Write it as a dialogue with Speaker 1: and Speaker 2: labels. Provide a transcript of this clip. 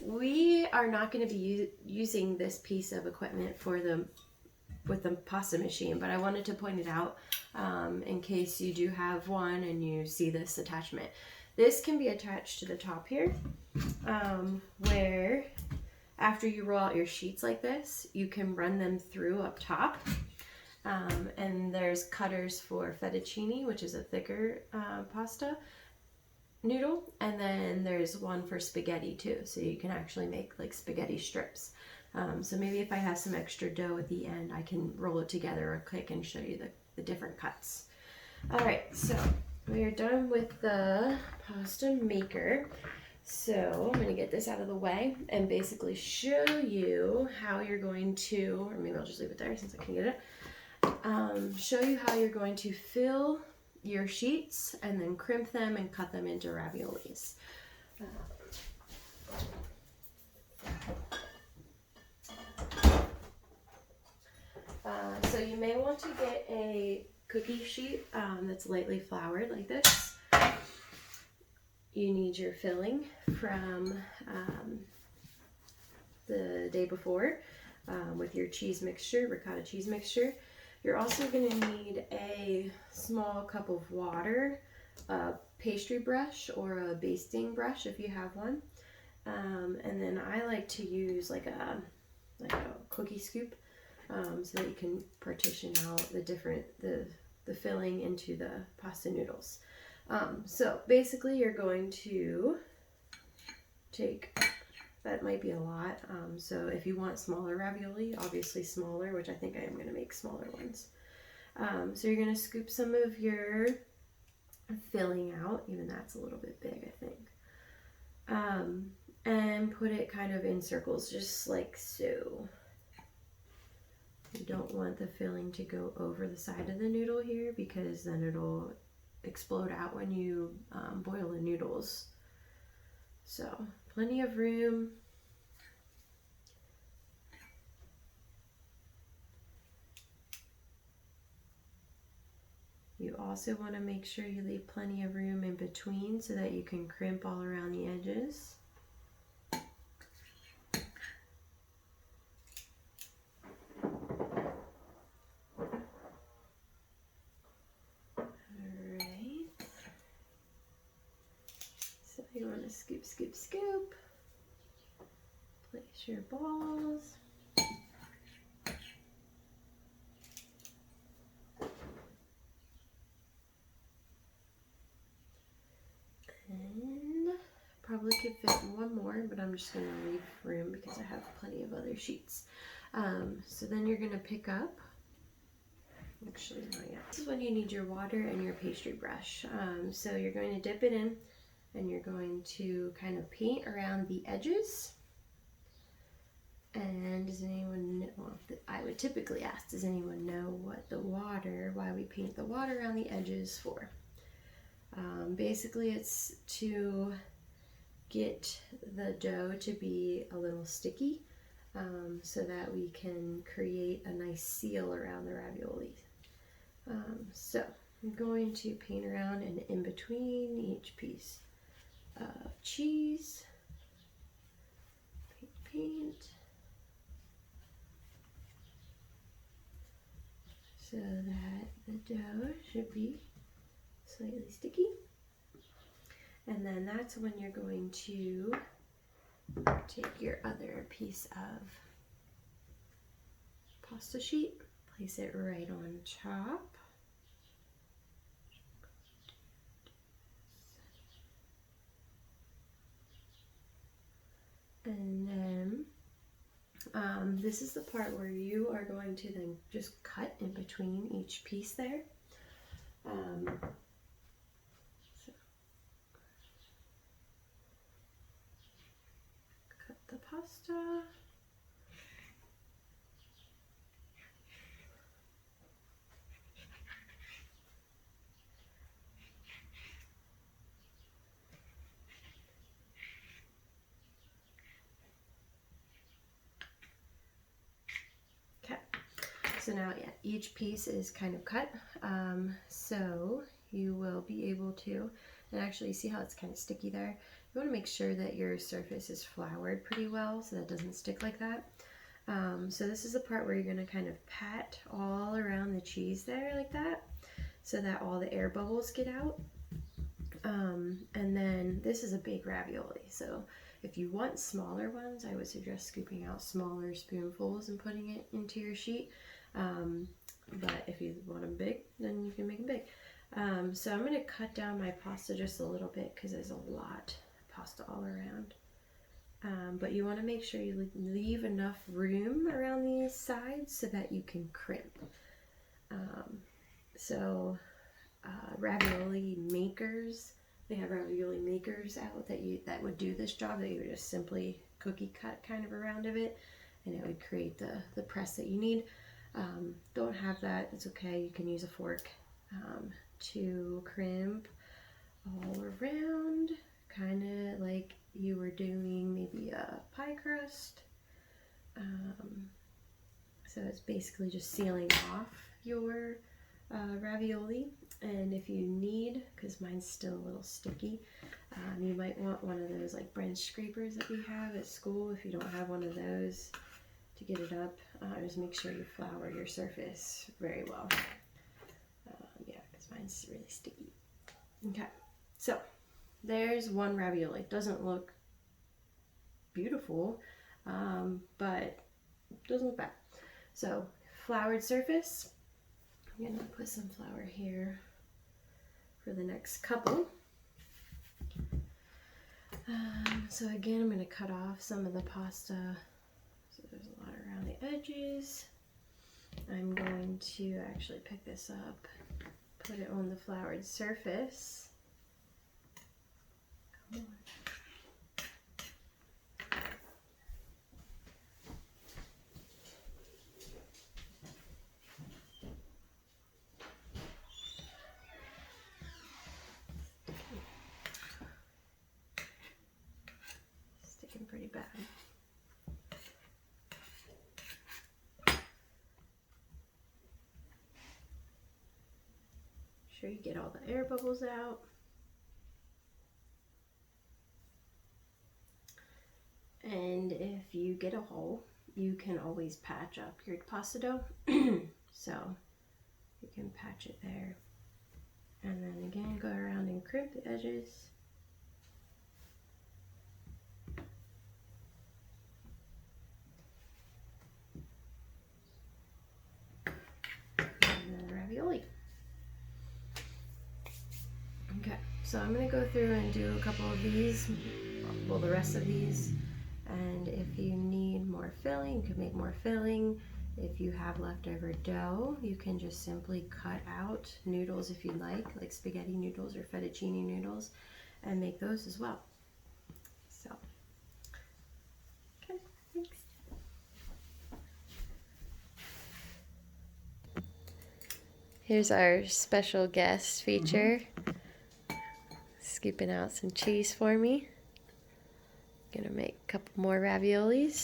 Speaker 1: we are not going to be using this piece of equipment for with the pasta machine, but I wanted to point it out in case you do have one and you see this attachment. This can be attached to the top here, where after you roll out your sheets like this, you can run them through up top. And there's cutters for fettuccine, which is a thicker pasta noodle, and then there's one for spaghetti too, so you can actually make like spaghetti strips. So maybe if I have some extra dough at the end, I can roll it together real quick and show you the different cuts. All right, so we are done with the pasta maker. So I'm going to get this out of the way and basically show you how you're going to, or maybe I'll just leave it there since I can get it, show you how you're going to fill your sheets and then crimp them and cut them into raviolis. So you may want to get a cookie sheet that's lightly floured like this. You need your filling from the day before with your cheese mixture, ricotta cheese mixture. You're also going to need a small cup of water, a pastry brush or a basting brush if you have one. And then I like to use like a cookie scoop so that you can partition out the filling into the pasta noodles. So basically you're going to take, that might be a lot, so if you want smaller ravioli, obviously smaller, which I think I am going to make smaller ones. So you're going to scoop some of your filling out, even that's a little bit big I think, and put it kind of in circles just like so. You don't want the filling to go over the side of the noodle here because then it'll explode out when you boil the noodles. So plenty of room. You also want to make sure you leave plenty of room in between so that you can crimp all around the edges. You want to scoop, scoop, scoop. Place your balls. And probably could fit one more, but I'm just going to leave room because I have plenty of other sheets. So then you're going to pick up, actually not yet. This is when you need your water and your pastry brush. So you're going to dip it in. And you're going to kind of paint around the edges. And does anyone know, well, I would typically ask, does anyone know why we paint the water around the edges for? Basically it's to get the dough to be a little sticky so that we can create a nice seal around the ravioli. So I'm going to paint around and in between each piece of cheese, paint, so that the dough should be slightly sticky. And then that's when you're going to take your other piece of pasta sheet, place it right on top. And then this is the part where you are going to then just cut in between each piece there. So cut the pasta. So now, yeah, each piece is kind of cut, so you will be able to, and actually see how it's kind of sticky there, you want to make sure that your surface is floured pretty well so that it doesn't stick like that. So this is the part where you're going to kind of pat all around the cheese there like that so that all the air bubbles get out. And then this is a big ravioli, so if you want smaller ones, I would suggest scooping out smaller spoonfuls and putting it into your sheet. But if you want them big, then you can make them big. So I'm going to cut down my pasta just a little bit because there's a lot of pasta all around. But you want to make sure you leave enough room around these sides so that you can crimp. Ravioli makers, they have ravioli makers out that would do this job, that you would just simply cookie cut kind of around of it, and it would create the press that you need. Don't have that, it's okay, you can use a fork to crimp all around, kind of like you were doing maybe a pie crust. So it's basically just sealing off your ravioli. And if you need, because mine's still a little sticky, you might want one of those like French scrapers that we have at school. If you don't have one of those to get it up, just make sure you flour your surface very well. Yeah, because mine's really sticky. Okay, so there's one ravioli. It doesn't look beautiful, but it doesn't look bad. So floured surface. I'm gonna put some flour here for the next couple. So again, I'm gonna cut off some of the pasta. So there's a lot around the edges. I'm going to actually pick this up, put it on the floured surface. Come on. Pretty bad. Sure you get all the air bubbles out. And if you get a hole, you can always patch up your pasta dough. So you can patch it there. And then again, go around and crimp the edges. Ravioli. Okay, so I'm gonna go through and do a couple of these, well, the rest of these, and if you need more filling, you can make more filling. If you have leftover dough, you can just simply cut out noodles if you like spaghetti noodles or fettuccine noodles, and make those as well. So, okay, thanks. Here's our special guest feature. Scooping out some cheese for me. Gonna make a couple more raviolis.